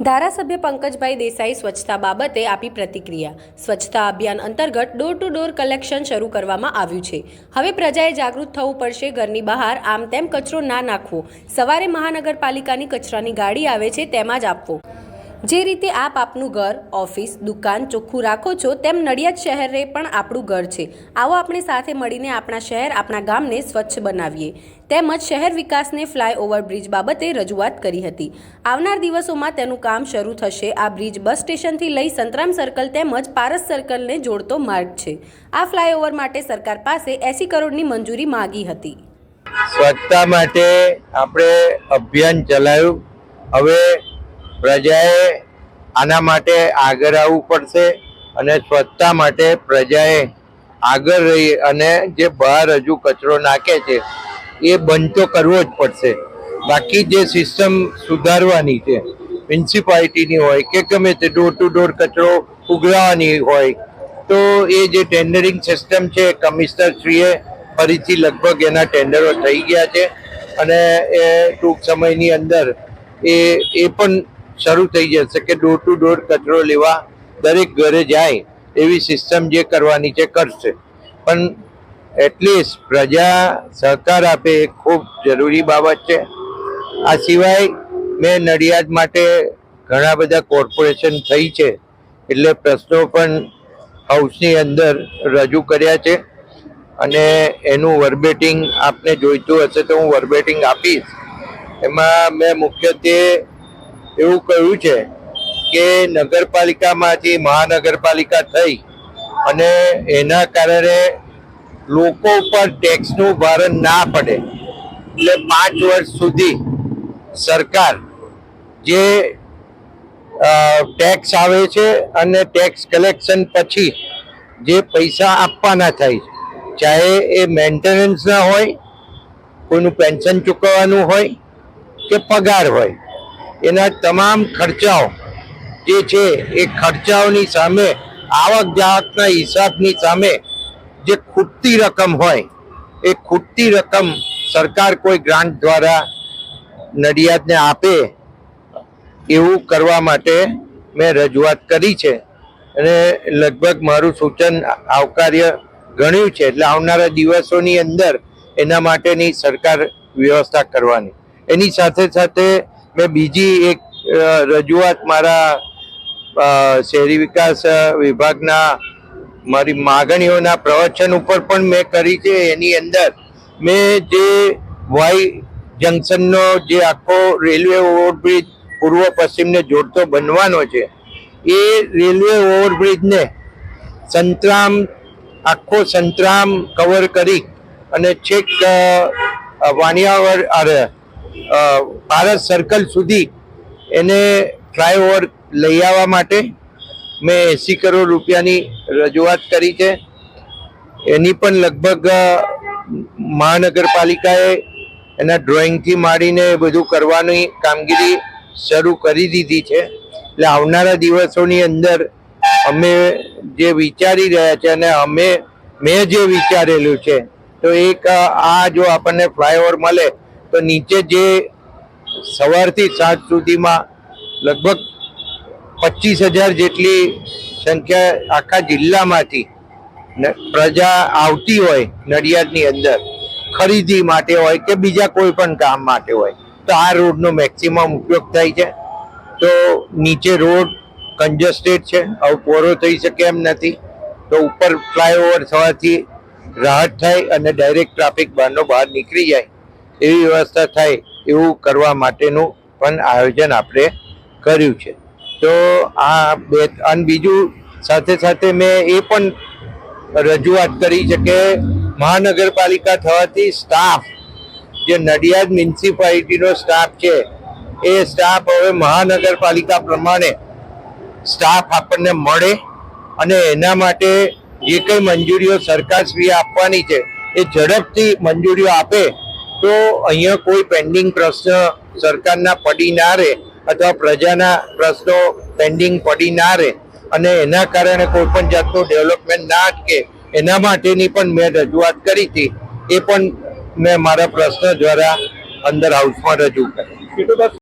ધારાસભ્ય પંકજભાઈ દેસાઈ સ્વચ્છતા બાબતે આપી પ્રતિક્રિયા। સ્વચ્છતા અભિયાન અંતર્ગત ડોર ટુ ડોર કલેક્શન શરૂ કરવામાં આવ્યું છે। હવે પ્રજાએ જાગૃત થવું પડશે। ઘરની બહાર આમ તેમ કચરો ના નાખવો। સવારે મહાનગરપાલિકાની કચરાની ગાડી આવે છે તેમાં જ આપવો। જે રીતે આપ આપનું ઘર, ઓફિસ, દુકાન ચોખ્ખું રાખો છો તેમ નડિયાદ શહેરે પણ આપણું ઘર છે। આવો આપણે સાથે મળીને આપણા શહેર, આપણા ગામને સ્વચ્છ બનાવીએ। તેમજ શહેર વિકાસને ફ્લાયઓવર બ્રિજ બાબતે રજૂઆત કરી હતી। આવનાર દિવસોમાં તેનું કામ શરૂ થશે। આ બ્રિજ બસ સ્ટેશનથી લઈ સંતરામ સર્કલ તેમજ પારસ સર્કલને જોડતો માર્ગ છે। આ ફ્લાયઓવર માટે સરકાર પાસે 80 કરોડની મંજૂરી માંગી હતી। સ્વચ્છતા માટે આપણે અભિયાન ચલાવ્યું। હવે પ્રજાએ આના માટે આગળ આવવું પડશે અને સ્વચ્છતા માટે પ્રજાએ આગળ રહી અને જે બહાર હજુ કચરો નાખે છે એ બંધ તો કરવો જ પડશે। બાકી જે સિસ્ટમ સુધારવાની છે, મ્યુનિસિપાલિટીની હોય કે ગમે તે ડોર ટુ ડોર કચરો ઉઘરાવવાની હોય, તો એ જે ટેન્ડરિંગ સિસ્ટમ છે, કમિશનરશ્રીએ ફરીથી લગભગ એના ટેન્ડરો થઈ ગયા છે અને એ ટૂંક સમયની અંદર એ પણ શરૂ થઈ જશે કે ડોર ટુ ડોર કચરો લેવા દરેક ઘરે જાય એવી સિસ્ટમ જે કરવાની છે કરશે। પણ એટલીસ્ટ પ્રજા સહકાર આપે એ ખૂબ જરૂરી બાબત છે। આ સિવાય મેં નડિયાદ માટે ઘણા બધા કોર્પોરેશન થઈ છે એટલે પ્રશ્નો પણ હાઉસની અંદર રજૂ કર્યા છે અને એનું વર્બેટિંગ આપને જોઈતું હશે તો હું વર્બેટિંગ આપીશ। એમાં મેં મુખ્યત્વે એવું કહ્યું છે કે નગરપાલિકામાંથી મહાનગરપાલિકા થઈ અને એના કારણે લોકો ઉપર ટેક્સનું ભારણ ના પડે, એટલે 5 વર્ષ સુધી સરકાર જે ટેક્સ આવે છે અને ટેક્સ કલેક્શન પછી જે પૈસા આપવાના થાય, ચાહે એ મેન્ટેનન્સના હોય, કોઈનું પેન્શન ચૂકવવાનું હોય કે પગાર હોય, એના તમામ ખર્ચાઓ જે છે એ ખર્ચાઓની સામે આવક જાવકના હિસાબની સામે જે ખૂટતી રકમ હોય એ ખૂટતી રકમ સરકાર કોઈ ગ્રાન્ટ દ્વારા નડિયાદને આપે એવું કરવા માટે મેં રજૂઆત કરી છે અને લગભગ મારું સૂચન આવકાર્ય ગણ્યું છે। એટલે આવનારા દિવસોની અંદર એના માટેની સરકાર વ્યવસ્થા કરવાની। એની સાથે સાથે મેં બીજી એક રજૂઆત મારા શહેરી વિકાસ વિભાગના મારી માગણીઓના પ્રવચન ઉપર પણ મેં કરી છે। એની અંદર મેં જે વાય જંકશનનો જે આખો રેલવે ઓવરબ્રિજ પૂર્વ પશ્ચિમને જોડતો બનવાનો છે, એ રેલવે ઓવરબ્રિજને આખો સંતરામ કવર કરી અને છેક વાણિયાવર પારસ સર્કલ સુધી એને ફ્લાયઓવર લઈ આવવા માટે મેં 80 કરોડ રૂપિયાની રજૂઆત કરી છે। એની પણ લગભગ મહાનગરપાલિકાએ એના ડ્રોઈંગથી માંડીને બધું કરવાની કામગીરી શરૂ કરી દીધી છે। એટલે આવનારા દિવસોની અંદર અમે જે વિચારી રહ્યા છે અને મેં જે વિચારેલું છે, તો એક આ જો આપણને ફ્લાયઓવર મળે તો નીચે જે સવારથી સાંજ સુધીમાં લગભગ 25,000 જેટલી સંખ્યા આખા જિલ્લામાંથી પ્રજા આવતી હોય નડિયાદની અંદર, ખરીદી માટે હોય કે બીજા કોઈ પણ કામ માટે હોય, તો આ રોડનો મેક્સિમમ ઉપયોગ થાય છે। તો નીચે રોડ કન્જસ્ટેડ છે, હવે પૂરો થઈ શકે એમ નથી, તો ઉપર ફ્લાયઓવર થવાથી રાહત થાય અને ડાયરેક્ટ ટ્રાફિક બહારનો બહાર નીકળી જાય એવી વ્યવસ્થા થાય એવું કરવા માટેનું પણ આયોજન આપણે કર્યું છે। તો આ અને બીજું સાથે સાથે મેં એ પણ રજૂઆત કરી છે કે મહાનગરપાલિકા થવાથી સ્ટાફ, જે નડિયાદ મ્યુનિસિપાલિટીનો સ્ટાફ છે, એ સ્ટાફ હવે મહાનગરપાલિકા પ્રમાણે સ્ટાફ આપણને મળે અને એના માટે જે કંઈ મંજૂરીઓ સરકારશ્રીએ આપવાની છે એ ઝડપથી મંજૂરીઓ આપે તો અહીંયા કોઈ પેન્ડિંગ પ્રશ્ન સરકારના પડી ના રહે અથવા પ્રજાના પ્રશ્નો પેન્ડિંગ પડી ના રહે અને એના કારણે કોઈ પણ જાતનું ડેવલપમેન્ટ ના અટકે, એના માટેની પણ મેં રજૂઆત કરી હતી। એ પણ મેં મારા પ્રશ્ન દ્વારા અંદર હાઉસમાં રજૂ કરી।